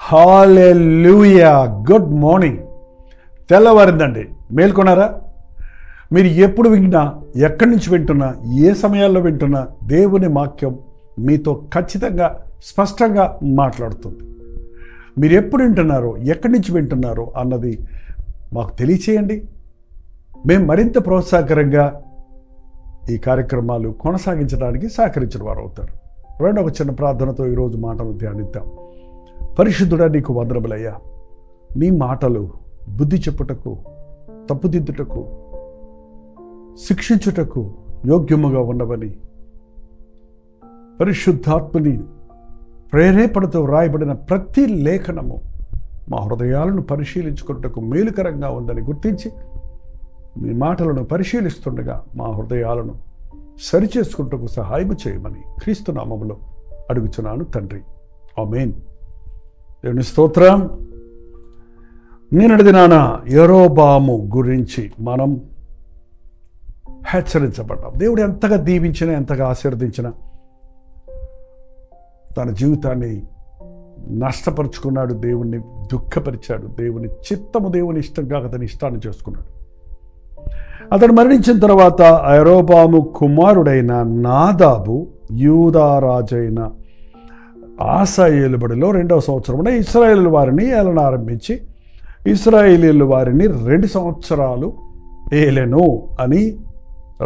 హల్లెలూయా. Good morning. తెల్లవారిందండి, మేల్కొన్నారా? మీరు ఎప్పుడు వింటున్నా, ఎక్కడి నుంచి వింటున్నా, ఏ సమయాల్లో వింటున్నా దేవుని వాక్యం మీతో ఖచ్చితంగా స్పష్టంగా మాట్లాడుతుంది. మీరు ఎప్పుడు వింటున్నారో, ఎక్కడి నుంచి వింటున్నారో అన్నది మాకు తెలియచేయండి. మేము మరింత ప్రోత్సాహకరంగా ఈ కార్యక్రమాలు కొనసాగించడానికి సహకరించిన వారు అవుతారు. రెండో ఒక చిన్న ప్రార్థనతో ఈరోజు మాటలు ధ్యానిద్దాం. పరిశుద్ధుడా, నీకు వందనములయ్యా. నీ మాటలు బుద్ధి చెప్పుటకు, తప్పుదిద్దుటకు, శిక్షించుటకు యోగ్యముగా ఉన్నవని పరిశుద్ధాత్మని ప్రేరేపణతో వ్రాయబడిన ప్రతి లేఖనము మా హృదయాలను పరిశీలించుకున్నటకు మేలుకరంగా ఉందని గుర్తించి మీ మాటలను పరిశీలిస్తుండగా మా హృదయాలను సరిచేసుకుంటకు సహాయం చేయమని క్రీస్తు నామములో అడుగుచున్నాను తండ్రి. ఆమేన్. దేవుని స్తోత్రం. నిన్నటి దినాన యెరోబాము గురించి మనం హెచ్చరించబడ్డాం. దేవుడు ఎంతగా దీవించినా, ఎంతగా ఆశీర్వదించినా తన జీవితాన్ని నష్టపరుచుకున్నాడు, దేవుణ్ణి దుఃఖపరిచాడు, దేవుని చిత్తము, దేవుని ఇష్టంగా అతని ఇష్టాన్ని చేసుకున్నాడు. అతడు మరణించిన తర్వాత యెరోబాము కుమారుడైన నాదాబు యూదారాజైన ఆసా ఏలుబడిలో 2వ సంవత్సరమున ఇశ్రాయేలు వారిని ఏలన ఆరంభించి ఇశ్రాయేలీయుల వారిని 2 సంవత్సరాలు ఏలెను అని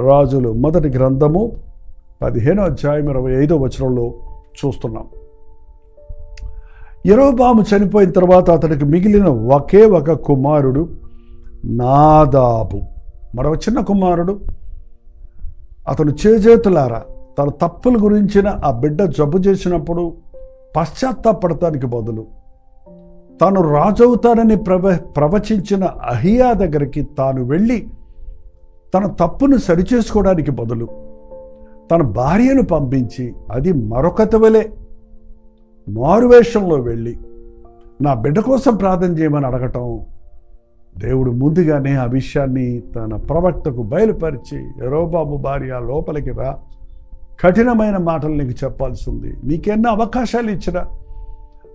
రాజులు మొదటి గ్రంథము 15వ అధ్యాయం 25వ వచనంలో చూస్తున్నాం. యెరోబాము చనిపోయిన తర్వాత అతనికి మిగిలిన ఒకే ఒక కుమారుడు నాదాబు. మరొక చిన్న కుమారుడు. అతను చేజేతులారా తన తప్పుల గురించిన ఆ బిడ్డ జబ్బు చేసినప్పుడు పశ్చాత్తాపడటానికి బదులు తాను రాజవుతానని ప్రవచించిన అహియా దగ్గరికి తాను వెళ్ళి తన తప్పును సరిచేసుకోవడానికి బదులు తన భార్యను పంపించి, అది మరొకటి వలె మారువేషంలో వెళ్ళి నా బిడ్డ కోసం ప్రార్థన చేయమని అడగటం, దేవుడు ముందుగానే ఆ విషయాన్ని తన ప్రవక్తకు బయలుపరిచి, యెరోబాము భార్య లోపలికి రా, కఠినమైన మాటలు నీకు చెప్పాల్సి ఉంది, నీకెన్నో అవకాశాలు ఇచ్చినా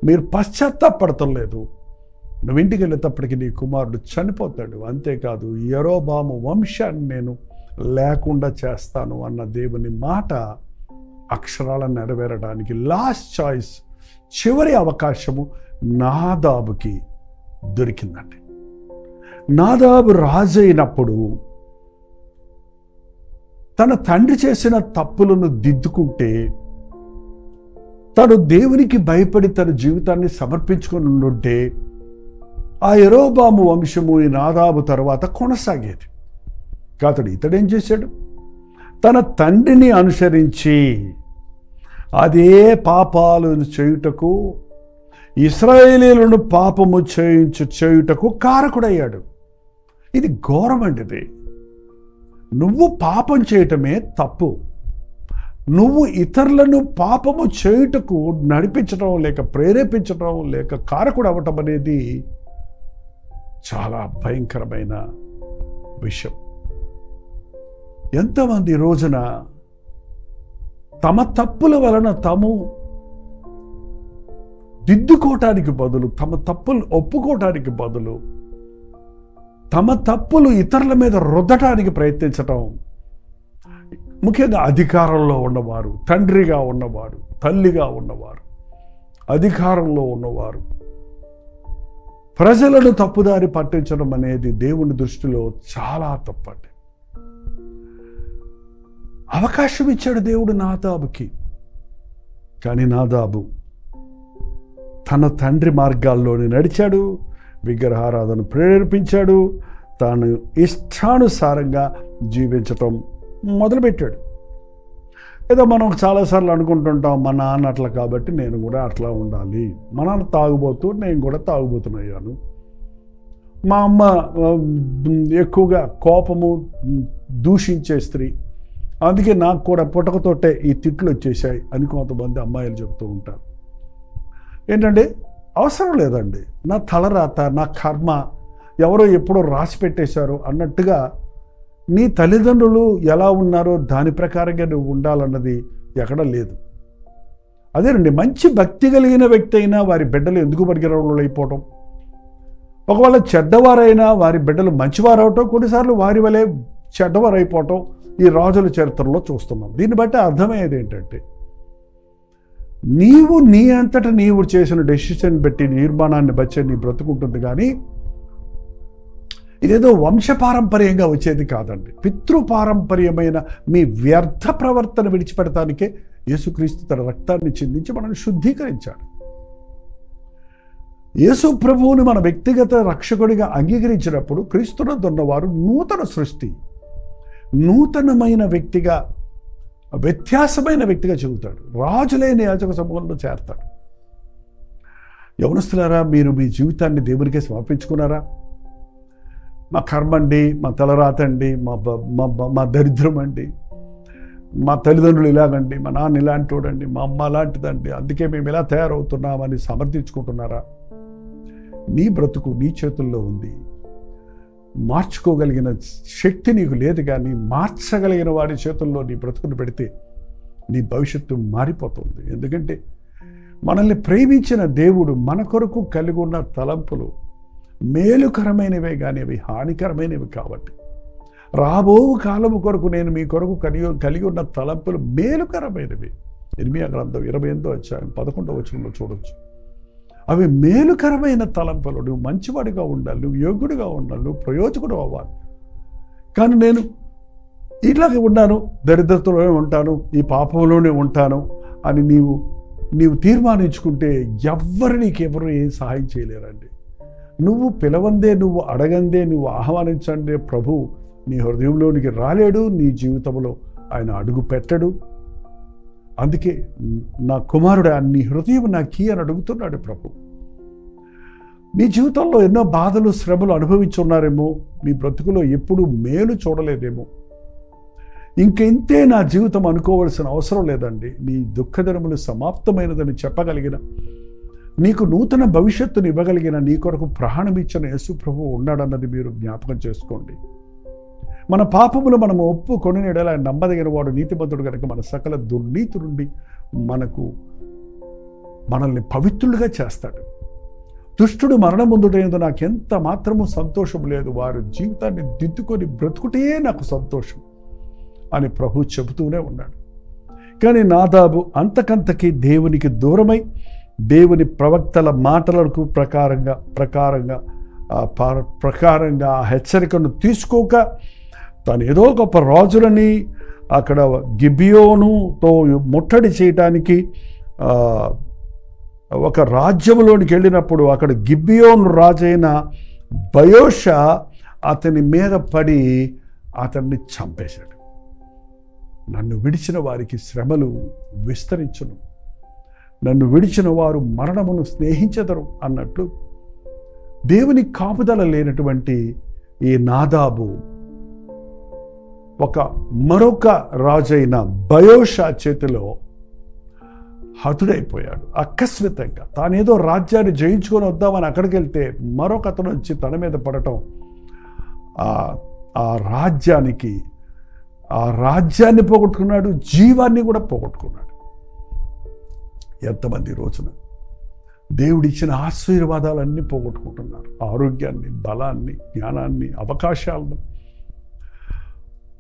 మీరు పశ్చాత్తాపడటం లేదు, నువ్వు ఇంటికి వెళ్ళేటప్పటికి నీ కుమారుడు చనిపోతాడు, అంతేకాదు యెరోబాము వంశాన్ని నేను లేకుండా చేస్తాను అన్న దేవుని మాట అక్షరాలను నెరవేరడానికి లాస్ట్ చాయిస్, చివరి అవకాశము నాదాబుకి దొరికిందండి. నాదాబు రాజు అయినప్పుడు తన తండ్రి చేసిన తప్పులను దిద్దుకుంటే తను దేవునికి భయపడి తన జీవితాన్ని సమర్పించుకొని ఉండుంటే ఆ యెరోబాము వంశము ఈ నాదాబు తర్వాత కొనసాగేది. కాతడు ఇతడేం చేశాడు? తన తండ్రిని అనుసరించి అదే పాపాలను చేయుటకు, ఇశ్రాయేలీయులను పాపము చేయుటకు కారకుడయ్యాడు. ఇది ఘోరమంటిది. నువ్వు పాపం చేయటమే తప్పు. నువ్వు ఇతరులను పాపము చేయుటకు నడిపించడం, లేక ప్రేరేపించడం, లేక కారకుడు అవ్వటం అనేది చాలా భయంకరమైన విషయం. ఎంతమంది రోజున తమ తప్పుల వలన తాము దిద్దుకోవటానికి బదులు, తమ తప్పులు ఒప్పుకోవటానికి బదులు, తమ తప్పులు ఇతరుల మీద రుద్దటానికి ప్రయత్నించటం. ముఖ్యంగా అధికారంలో ఉన్నవారు, తండ్రిగా ఉన్నవారు, తల్లిగా ఉన్నవారు, అధికారంలో ఉన్నవారు ప్రజలను తప్పుదారి పట్టించడం అనేది దేవుని దృష్టిలో చాలా తప్పండి. అవకాశం ఇచ్చాడు దేవుడు నాదాబుకి, కానీ నాదాబు తన తండ్రి మార్గాల్లోనే నడిచాడు, విగ్రహారాధన ప్రేరేపించాడు, తాను ఇష్టానుసారంగా జీవించటం మొదలుపెట్టాడు. ఏదో మనం చాలాసార్లు అనుకుంటుంటాం, మా నాన్న అట్లా కాబట్టి నేను కూడా అట్లా ఉండాలి, మా నాన్న తాగుబోతూ నేను కూడా తాగుబోతున్నాను, మా అమ్మ ఎక్కువగా కోపము దూషించే స్త్రీ, అందుకే నాకు కూడా పుట్టకతోటే ఈ తిట్లు వచ్చేసాయి అని కొంతమంది అమ్మాయిలు చెప్తూ ఉంటారు. ఏంటంటే అవసరం లేదండి, నా తలరాత, నా కర్మ ఎవరో ఎప్పుడో రాసి పెట్టేశారు అన్నట్టుగా నీ తల్లిదండ్రులు ఎలా ఉన్నారో దాని ప్రకారంగా నువ్వు ఉండాలన్నది ఎక్కడ లేదు. అదేనండి, మంచి భక్తి కలిగిన వ్యక్తి అయినా వారి బిడ్డలు ఎందుకు పరిగెరవులు అయిపోవటం, ఒకవేళ చెడ్డవారైనా వారి బిడ్డలు మంచివారవటం, కొన్నిసార్లు వారి వలె చెడ్డవారైపోవటం ఈ రాజుల చరిత్రలో చూస్తున్నాం. దీన్ని బట్టి అర్థమయ్యేది ఏంటంటే, నీవు నీ అంతటా నీవు చేసిన డెసిషన్ బట్టి నిర్మాణాన్ని బట్టి నీ బ్రతుకుంటుంది, కానీ ఇదేదో వంశపారంపర్యంగా వచ్చేది కాదండి. పితృపారంపర్యమైన మీ వ్యర్థ ప్రవర్తన విడిచిపెడటానికే యేసుక్రీస్తు తన రక్తాన్ని చిందించి మనల్ని శుద్ధీకరించాడు. యేసు ప్రభువుని మన వ్యక్తిగత రక్షకుడిగా అంగీకరించినప్పుడు క్రీస్తునందు ఉన్నవారు నూతన సృష్టి, నూతనమైన వ్యక్తిగా, వ్యత్యాసమైన వ్యక్తిగా చెబుతాడు. రాజులైన యాజక సమూహంలో చేరతాడు. యవనస్తులారా, మీరు మీ జీవితాన్ని దేవునికే సమర్పించుకున్నారా? మా కర్మండి, మా తలరాతండి, మా దరిద్రం అండి, మా తల్లిదండ్రులు ఇలాగండి, మా నాన్న ఇలాంటి వాడండి, మా అమ్మ అలాంటిదండి, అందుకే మేము ఇలా తయారవుతున్నామని సమర్థించుకుంటున్నారా? నీ బ్రతుకు నీ చేతుల్లో ఉంది. మార్చుకోగలిగిన శక్తి నీకు లేదు, కానీ మార్చగలిగిన వాడి చేతుల్లో నీ బ్రతుకును పెడితే నీ భవిష్యత్తు మారిపోతుంది. ఎందుకంటే మనల్ని ప్రేమించిన దేవుడు మన కొరకు కలిగి ఉన్న తలంపులు మేలుకరమైనవే కానీ అవి హానికరమైనవి కాబట్టి, రాబో కాలము కొరకు నేను మీ కొరకు కలిగి ఉన్న తలంపులు మేలుకరమైనవి. ఇర్మియా గ్రంథం 28వ అధ్యాయం 11వ వచనంలో చూడొచ్చు. అవి మేలుకరమైన తలంపులు. నువ్వు మంచివాడిగా ఉండాలి, నువ్వు యోగ్యుడిగా ఉండాలి, నువ్వు ప్రయోజకుడు అవ్వాలి. కానీ నేను ఇట్లాగే ఉన్నాను, దరిద్రతలోనే ఉంటాను, ఈ పాపంలోనే ఉంటాను అని నీవు తీర్మానించుకుంటే నీకెవరు ఏం సహాయం చేయలేరండి. నువ్వు పిలవందే, నువ్వు అడగందే, నువ్వు ఆహ్వానించండి ప్రభు నీ హృదయంలోనికి రాలేడు, నీ జీవితంలో ఆయన అడుగు పెట్టడు. అందుకే నా కుమారుడు నీ హృదయం నాకీ అని అడుగుతున్నాడు ప్రభు. మీ జీవితంలో ఎన్నో బాధలు శ్రమలు అనుభవించున్నారేమో, మీ బ్రతుకులో ఎప్పుడూ మేలు చూడలేదేమో, ఇంకెంతే నా జీవితం అనుకోవాల్సిన అవసరం లేదండి. నీ దుఃఖదినములు సమాప్తమైనదని చెప్పగలిగిన, నీకు నూతన భవిష్యత్తును ఇవ్వగలిగిన, నీ కొరకు ప్రాణం ఇచ్చిన యేసు ప్రభువు ఉన్నాడన్నది మీరు జ్ఞాపకం చేసుకోండి. మన పాపములు మనము ఒప్పుకొని ఎడల నమ్మదగిన వాడు నీతిమంతుడు కనుక మన సకల దుర్నీతి నుండి మనల్ని పవిత్రులుగా చేస్తాడు. దుష్టుడు మరణం ముందుటైందో నాకెంత మాత్రము సంతోషం లేదు, వారి జీవితాన్ని దిద్దుకొని బ్రతుకుటే నాకు సంతోషం అని ప్రభు చెబుతూనే ఉన్నాడు. కానీ నాదాబు అంతకంతకి దేవునికి దూరమై దేవుని ప్రవక్తల మాటలకు ప్రకారంగా ఆ హెచ్చరికను తీసుకోక తను ఏదో గొప్ప రాజులని అక్కడ గిబియోనుతో ముట్టడి చేయటానికి ఒక రాజ్యంలోనికి వెళ్ళినప్పుడు అక్కడ గిబియోను రాజైన బయోషా అతని మీద పడి అతన్ని చంపేశాడు. నన్ను విడిచిన వారికి శ్రమలు విస్తరించును, నన్ను విడిచిన వారు మరణమును స్నేహించెదరు అన్నట్లు దేవుని కాపుదల లేనటువంటి ఈ నాదాబు మరొక రాజైన బయోషా చేతిలో హతుడైపోయాడు. ఆకస్మితంగా తానేదో రాజ్యాన్ని జయించుకొని వద్దామని అక్కడికి వెళ్తే మరొక అతను వచ్చి తన మీద పడటం ఆ రాజ్యాన్ని పోగొట్టుకున్నాడు, జీవాన్ని కూడా పోగొట్టుకున్నాడు. ఎంతమంది రోజున దేవుడిచ్చిన ఆశీర్వాదాలన్నీ పోగొట్టుకుంటున్నారు. ఆరోగ్యాన్ని, బలాన్ని, జ్ఞానాన్ని, అవకాశాలను,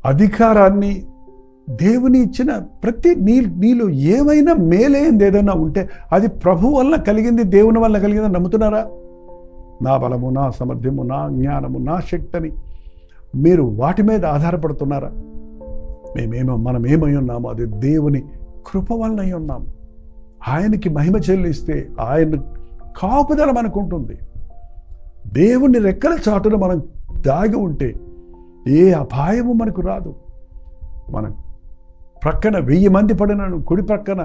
అధికారాన్ని, దేవుని ఇచ్చిన ప్రతి నీలో ఏమైనా మేలైంది ఏదైనా ఉంటే అది ప్రభు వల్ల కలిగింది, దేవుని వల్ల కలిగింది నమ్ముతున్నారా? నా బలము, నా సమర్థ్యము, నా జ్ఞానము, నా శక్తిని మీరు వాటి మీద ఆధారపడుతున్నారా? మనం ఏమై ఉన్నామో అది దేవుని కృప వల్ల అయి ఉన్నాము. ఆయనకి మహిమ చెల్లిస్తే ఆయన కాపుదల మనకుంటుంది. దేవుని రెక్కల చాటున మనం దాగి ఉంటే ఏ అపాయము మనకు రాదు. మన ప్రక్కన 1000 మంది పడినను, కుడి ప్రక్కన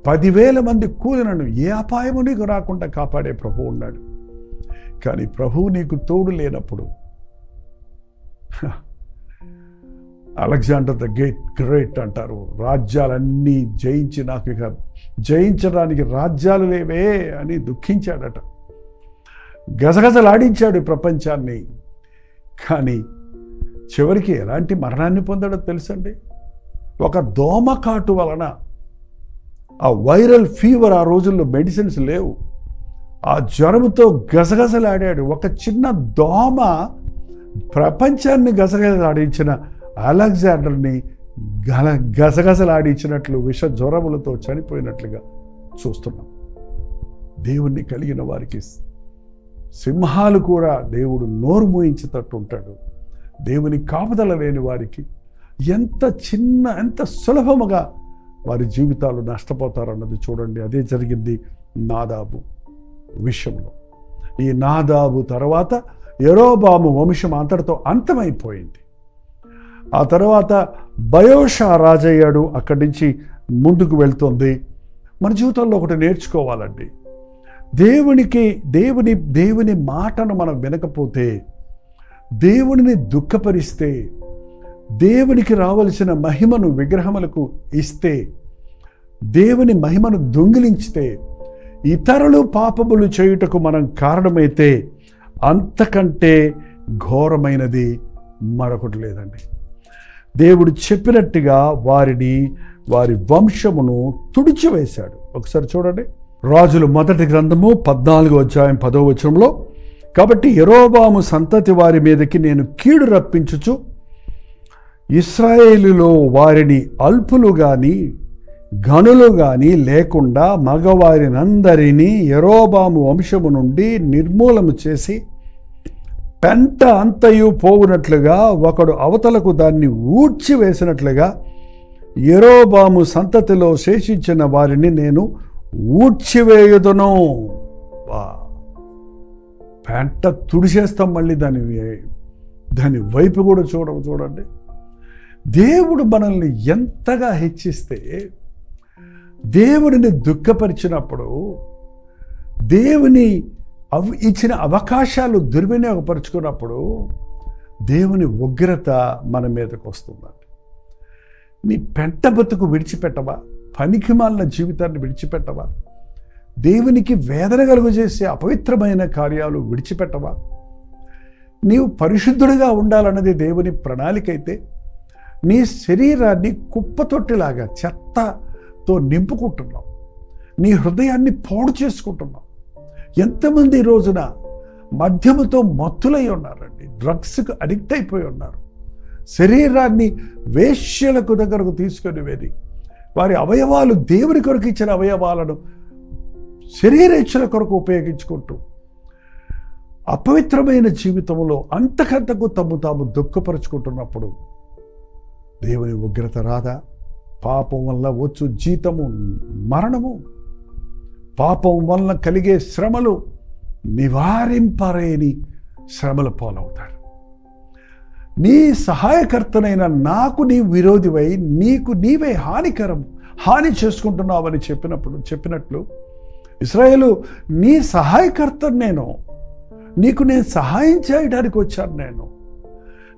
10,000 మంది కూలినను ఏ అపాయము నీకు రాకుండా కాపాడే ప్రభువు ఉన్నాడు. కానీ ప్రభువు నీకు తోడు లేనప్పుడు, అలెగ్జాండర్ ద గ్రేట్ అంటారు, రాజ్యాలన్నీ జయించి నాకు ఇక జయించడానికి రాజ్యాలు లేవే అని దుఃఖించాడట. గజగజలాడించాడు ప్రపంచాన్ని. కానీ చివరికి ఎలాంటి మరణాన్ని పొందాడో తెలుసండి? ఒక దోమకాటు వలన ఆ వైరల్ ఫీవర్, ఆ రోజుల్లో మెడిసిన్స్ లేవు. ఆ జ్వరంతో గసగసలాడాడు. ఒక చిన్న దోమ ప్రపంచాన్ని గసగసలాడించిన అలెగ్జాండర్ని గసగసలాడించినట్లు విష జ్వరములతో చనిపోయినట్లుగా చూస్తున్నాం. దేవుణ్ణి కలిగిన వారికి సింహాలు కూడా దేవుడు నోరు మూయించేటట్టు ఉంటాడు. దేవుని కాపుదల లేని వారికి ఎంత సులభముగా వారి జీవితాలు నష్టపోతారన్నది చూడండి. అదే జరిగింది నాదాబు విషయంలో. ఈ నాదాబు తర్వాత యెరోబాము వంశం అంతటితో అంతమైపోయింది. ఆ తర్వాత బయోషా రాజయ్యాడు. అక్కడి నుంచి ముందుకు వెళ్తుంది. మన జీవితంలో ఒకటి నేర్చుకోవాలండి. దేవుని మాటను మనం వినకపోతే, దేవునిని దుఃఖపరిస్తే, దేవునికి రావలసిన మహిమను విగ్రహములకు ఇస్తే, దేవుని మహిమను దొంగిలించితే, ఇతరులు పాపములు చేయుటకు మనం కారణమైతే అంతకంటే ఘోరమైనది మరొకటి లేదండి. దేవుడు చెప్పినట్టుగా వారి వంశమును తుడిచివేశాడు. ఒకసారి చూడండి, రాజుల మొదటి గ్రంథము 14వ అధ్యాయం 10వ వచనంలో, కాబట్టి యెరోబాము సంతతి వారి మీదకి నేను కీడు రప్పించుచు ఇశ్రాయేలులో వారిని అల్పులు గాని గనులు గాని లేకుండా మగవారినందరినీ యెరోబాము వంశము నుండి నిర్మూలము చేసి పెంట అంతయు పోవునట్లుగా ఒకడు అవతలకు దాన్ని ఊడ్చివేసినట్లుగా యెరోబాము సంతతిలో శేషించిన వారిని నేను ఊడ్చివేయుదును. పెంట తుడిచేస్తాం, మళ్ళీ దాని వైపు కూడా చూడండి. దేవుడు మనల్ని ఎంతగా హెచ్చిస్తే, దేవుడిని దుఃఖపరిచినప్పుడు, దేవుని ఇచ్చిన అవకాశాలు దుర్వినియోగపరుచుకున్నప్పుడు దేవుని ఉగ్రత మన మీదకు వస్తుందండి. నీ పెంట బతుకు విడిచిపెట్టవా? పనికిమాలిన జీవితాన్ని విడిచిపెట్టవా? దేవునికి వేదన కలుగజేసే అపవిత్రమైన కార్యాలు విడిచిపెట్టవా? నీవు పరిశుద్ధుడిగా ఉండాలన్నది దేవుని ప్రణాళిక అయితే, నీ శరీరాన్ని కుప్పతొట్టిలాగా చెత్తతో నింపుకుంటున్నావు. నీ హృదయాన్ని పాడు చేసుకుంటున్నావు. ఎంతమంది ఈ రోజున మద్యముతో మత్తులై ఉన్నారండి, డ్రగ్స్కు అడిక్ట్ అయిపోయి ఉన్నారు. శరీరాన్ని వేశ్యలకు దగ్గరకు తీసుకొని వెళ్ళి వారి అవయవాలు, దేవుని కొరకు ఇచ్చిన అవయవాలను శరీరేచ్ఛల కొరకు ఉపయోగించుకుంటూ అపవిత్రమైన జీవితంలో అంతకంతకు తాము దుఃఖపరుచుకుంటున్నప్పుడు దేవుని ఉగ్రత రాదా? పాపం వల్ల వచ్చు జీతము మరణము. పాపం వల్ల కలిగే శ్రమలు నివారింపరేని శ్రమల పాలవుతారు. నీ సహాయకర్తనైన నాకు నీ విరోధివై నీకు నీవే హాని చేసుకుంటున్నావని చెప్పినట్లు ఇశ్రాయేలు, నీ సహాయకర్తను నేను, నేను సహాయం చేయడానికి వచ్చాను,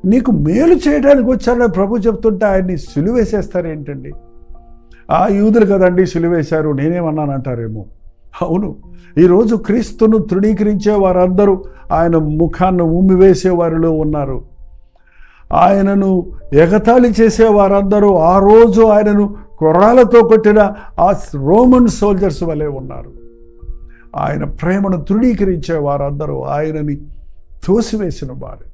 నీకు మేలు చేయడానికి వచ్చానని ప్రభు చెప్తుంటే ఆయన్ని సిలువేసేస్తారేంటండి? ఆ యూదులు కదండి సిలువేశారు, నేనేమన్నానంటారేమో. అవును, ఈరోజు క్రీస్తును తృణీకరించే వారందరూ ఆయన ముఖాన్ని ఉమ్మివేసే వారిలో ఉన్నారు. ఆయనను ఎగతాళి చేసే వారందరూ ఆ రోజు ఆయనను కొర్రాలతో కొట్టిన ఆ రోమన్ సోల్జర్స్ వలె ఉన్నారు. ఆయన ప్రేమను తృణీకరించే వారందరూ ఆయనని తోసివేసిన వారు.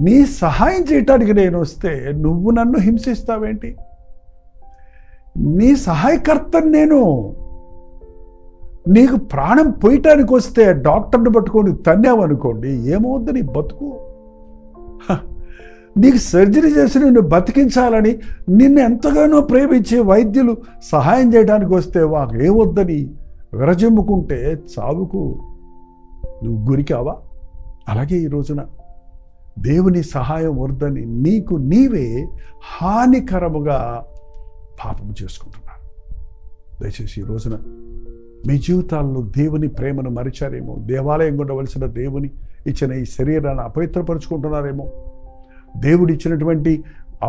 నీ సహాయం చేయటానికి నేను వస్తే నువ్వు నన్ను హింసిస్తావేంటి? నీ సహాయకర్తను నేను. నీకు ప్రాణం పోయటానికి వస్తే డాక్టర్ని పట్టుకొని తన్నావనుకోండి, ఏమవుద్ది నీ బతుకు? నీకు సర్జరీ చేసి నిన్ను బతికించాలని నిన్ను ఎంతగానో ప్రేమించే వైద్యులు సహాయం చేయడానికి వస్తే ఏమొద్దని విరజిమ్ముకుంటే చావుకు నువ్వు గురికావా? అలాగే ఈ రోజున దేవుని సహాయం వద్దని నీకు నీవే హానికరముగా పాపం చేసుకుంటున్నారు. దయచేసి ఈ రోజున మీ జీవితాల్లో దేవుని ప్రేమను మరిచారేమో, దేవాలయం ఉండవలసిన దేవుని ఇచ్చిన ఈ శరీరాన్ని అపవిత్రపరుచుకుంటున్నారేమో, దేవుడు ఇచ్చినటువంటి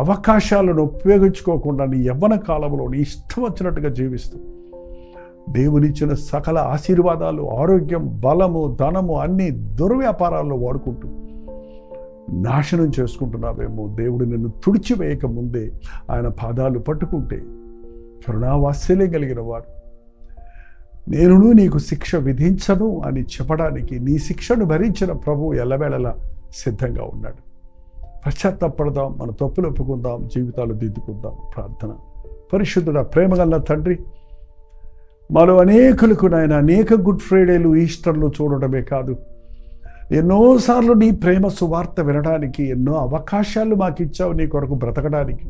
అవకాశాలను ఉపయోగించుకోకుండా నీ యవ్వన కాలంలో నీ ఇష్టం వచ్చినట్టుగా జీవిస్తూ దేవునిచ్చిన సకల ఆశీర్వాదాలు, ఆరోగ్యం, బలము, ధనము అన్ని దుర్వ్యాపారాల్లో వాడుకుంటూ నాశనం చేసుకుంటున్నావేమో. దేవుడు నిన్ను తుడిచివేయక ముందే ఆయన పాదాలు పట్టుకుంటే కరుణావాత్సల్యం కలిగిన వాడు. నేను నీకు శిక్ష విధించను అని చెప్పడానికి నీ శిక్షను భరించిన ప్రభువు ఎల్లవేళలా సిద్ధంగా ఉన్నాడు. పశ్చాత్తాపడదాం, మన తప్పులు ఒప్పుకుందాం, జీవితాలు దిద్దుకుందాం. ప్రార్థన. పరిశుద్ధుడా, ప్రేమగల తండ్రి, మాలో అనేకులకు నాయన అనేక గుడ్ ఫ్రైడేలు, ఈస్టర్లు చూడటమే కాదు, ఎన్నోసార్లు నీ ప్రేమ సువార్త వినడానికి ఎన్నో అవకాశాలు మాకు ఇచ్చావు నీ కొరకు బ్రతకడానికి.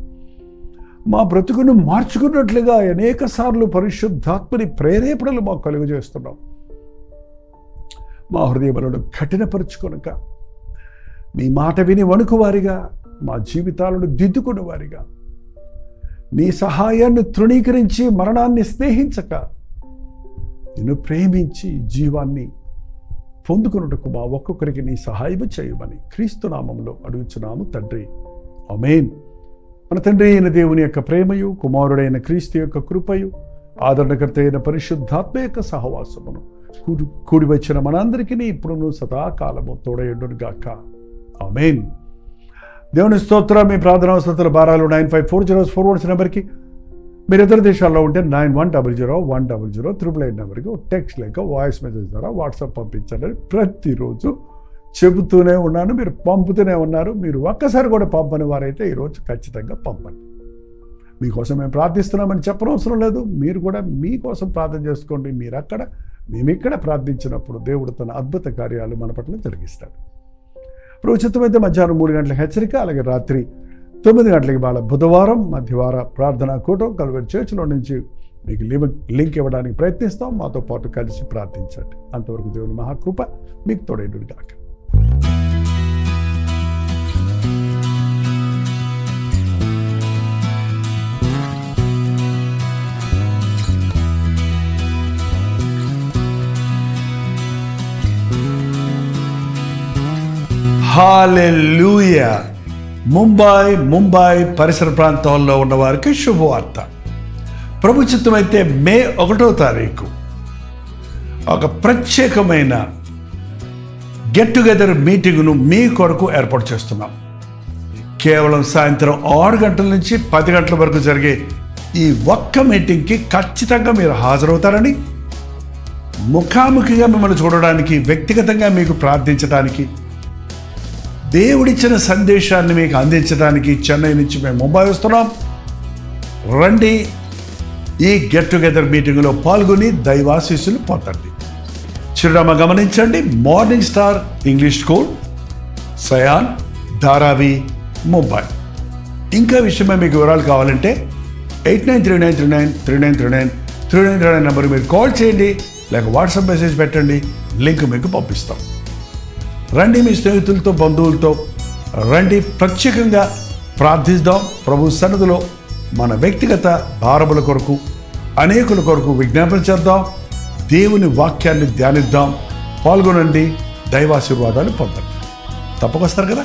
మా బ్రతుకును మార్చుకున్నట్లుగా అనేక సార్లు పరిశుద్ధాత్మని ప్రేరేపణలు మాకు కలుగజేస్తున్నాం. మా హృదయములను కఠినపరుచుకొనక నీ మాట విని వణుకువారిగా, మా జీవితాలను దిద్దుకునే వారిగా, నీ సహాయాన్ని తృణీకరించి మరణాన్ని స్నేహించక నిన్ను ప్రేమించి జీవాన్ని పొందుకున్నట్టుకు మా ఒక్కొక్కరికి నీ సహాయం చేయమని క్రీస్తు నామములో అడుగుచున్నాము తండ్రి. ఆమేన్. మన తండ్రి అయిన దేవుని యొక్క ప్రేమయు, కుమారుడైన క్రీస్తు యొక్క కృపయు, ఆదరణకర్త అయిన పరిశుద్ధాత్మ యొక్క సహవాసమును కూడి వచ్చిన మనందరికీ ఇప్పుడును సదాకాలము తోడయుండును గాక. ఆమేన్. దేవుని స్తోత్రం. మీ ప్రార్థనా అవసరతల భారాలు 954041 నెంబర్కి, మీరు ఇతర దేశాల్లో ఉంటే 91001008 నెంబర్కి టెక్స్ట్ లేక వాయిస్ మెసేజ్ ద్వారా వాట్సాప్ పంపించండి. ప్రతిరోజు చెబుతూనే ఉన్నాను, మీరు పంపుతూనే ఉన్నారు. మీరు ఒక్కసారి కూడా పంపని వారైతే ఈరోజు ఖచ్చితంగా పంపండి. మీకోసం మేము ప్రార్థిస్తున్నామని చెప్పనవసరం లేదు. మీరు కూడా మీకోసం ప్రార్థన చేసుకోండి. మీరు అక్కడ, మేమిక్కడ ప్రార్థించినప్పుడు దేవుడు తన అద్భుత కార్యాలు మన పట్ల జరిగిస్తాడు. ఉచితమైతే మధ్యాహ్నం 3 గంటలకు హెచ్చరిక, అలాగే రాత్రి 9 గంటలకి వాళ్ళ బుధవారం మధ్యవార ప్రార్థనా కూటం కల్వరి చర్చ్లో నుంచి మీకు లింక్ ఇవ్వడానికి ప్రయత్నిస్తాం. మాతో పాటు కలిసి ప్రార్థించండి. అంతవరకు దేవుని మహాకృప మీకు తోడైండును గాక. హల్లెలూయా. ముంబై పరిసర ప్రాంతాల్లో ఉన్న వారికి శుభవార్త. ప్రభు చిత్తమైతే మే 1వ తారీఖు ఒక ప్రత్యేకమైన గెట్ టుగెదర్ మీటింగ్ను మీ కొరకు ఏర్పాటు చేస్తున్నాం. కేవలం సాయంత్రం 6 గంటల నుంచి 10 గంటల వరకు జరిగే ఈ ఒక్క మీటింగ్కి ఖచ్చితంగా మీరు హాజరవుతారని, ముఖాముఖిగా మిమ్మల్ని చూడడానికి, వ్యక్తిగతంగా మీకు ప్రార్థించడానికి, దేవుడిచ్చిన సందేశాన్ని మీకు అందించడానికి చెన్నై నుంచి మేము ముంబై వస్తున్నాం. రండి, ఈ గెట్ టుగెదర్ మీటింగ్లో పాల్గొని దైవాశీస్సులు పొందండి. చిరునామా గమనించండి. Morning star English school, సయాన్, Dharavi, Mumbai. ఇంకా విషయమై మీకు వివరాలు కావాలంటే 8939393939 నెంబర్ మీరు కాల్ చేయండి, లేక వాట్సాప్ మెసేజ్ పెట్టండి. లింక్ మీకు పంపిస్తాం. రండి, మీ స్నేహితులతో, బంధువులతో రండి. ప్రత్యేకంగా ప్రార్థిద్దాం. ప్రభు సన్నిధిలో మన వ్యక్తిగత భారముల కొరకు, అనేకుల కొరకు విజ్ఞాపన చేద్దాం. దేవుని వాక్యాన్ని ధ్యానిద్దాం. పాల్గొనండి, దైవాశీర్వాదాలు పొందండి. తప్పకొస్తారు కదా.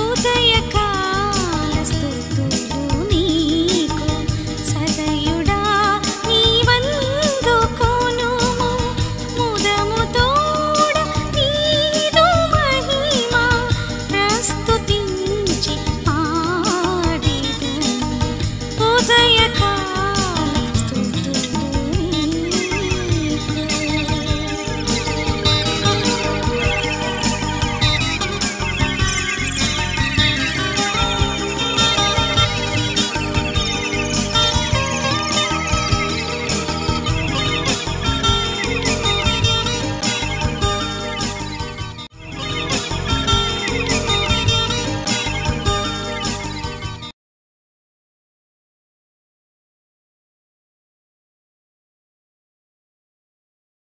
ఉదయకాల